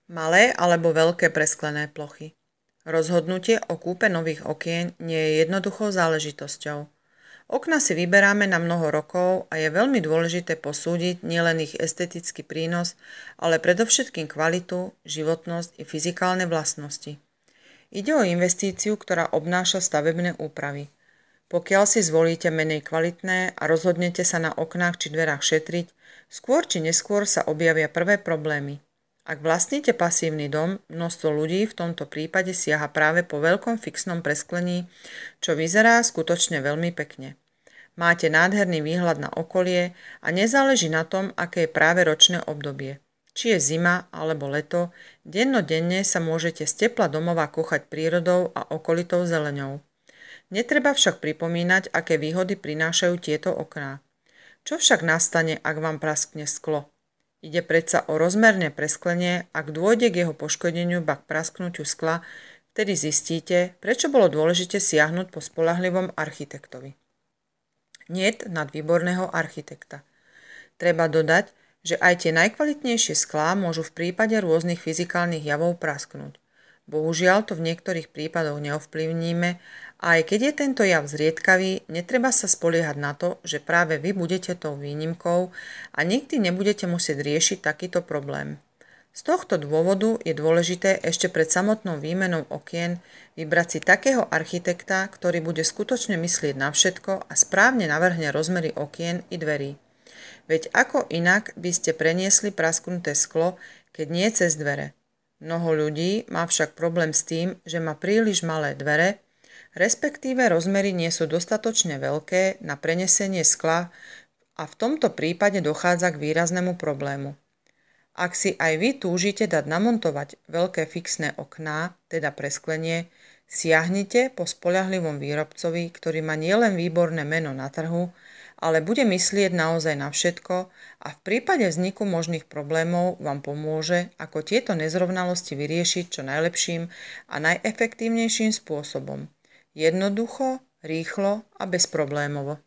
Malé alebo veľké presklené plochy. Rozhodnutie o kúpe nových okien nie je jednoduchou záležitosťou. Okná si vyberáme na mnoho rokov a je veľmi dôležité posúdiť nielen ich estetický prínos, ale predovšetkým kvalitu, životnosť i fyzikálne vlastnosti. Ide o investíciu, ktorá obnáša stavebné úpravy. Pokiaľ si zvolíte menej kvalitné a rozhodnete sa na oknách či dverách šetriť, skôr či neskôr sa objavia prvé problémy. Ak vlastníte pasívny dom, množstvo ľudí v tomto prípade siaha práve po veľkom fixnom presklení, čo vyzerá skutočne veľmi pekne. Máte nádherný výhľad na okolie a nezáleží na tom, aké je práve ročné obdobie. Či je zima alebo leto, dennodenne sa môžete z tepla domova kochať prírodou a okolitou zeleňou. Netreba však pripomínať, aké výhody prinášajú tieto okná. Čo však nastane, ak vám praskne sklo? Ide predsa o rozmerné presklenie, ak dôjde k jeho poškodeniu ba k prasknutiu skla, vtedy zistíte, prečo bolo dôležité siahnuť po spoľahlivom architektovi. Niet nad výborného architekta. Treba dodať, že aj tie najkvalitnejšie sklá môžu v prípade rôznych fyzikálnych javov prasknúť. Bohužiaľ to v niektorých prípadoch neovplyvníme a aj keď je tento jav zriedkavý, netreba sa spoliehať na to, že práve vy budete tou výnimkou a nikdy nebudete musieť riešiť takýto problém. Z tohto dôvodu je dôležité ešte pred samotnou výmenou okien vybrať si takého architekta, ktorý bude skutočne myslieť na všetko a správne navrhne rozmery okien i dverí. Veď ako inak by ste preniesli prasknuté sklo, keď nie cez dvere. Mnoho ľudí má však problém s tým, že má príliš malé dvere, respektíve rozmery nie sú dostatočne veľké na prenesenie skla a v tomto prípade dochádza k výraznému problému. Ak si aj vy túžite dať namontovať veľké fixné okná, teda presklenie, siahnite po spoľahlivom výrobcovi, ktorý má nielen výborné meno na trhu, ale bude myslieť naozaj na všetko a v prípade vzniku možných problémov vám pomôže, ako tieto nezrovnalosti vyriešiť čo najlepším a najefektívnejším spôsobom. Jednoducho, rýchlo a bezproblémovo.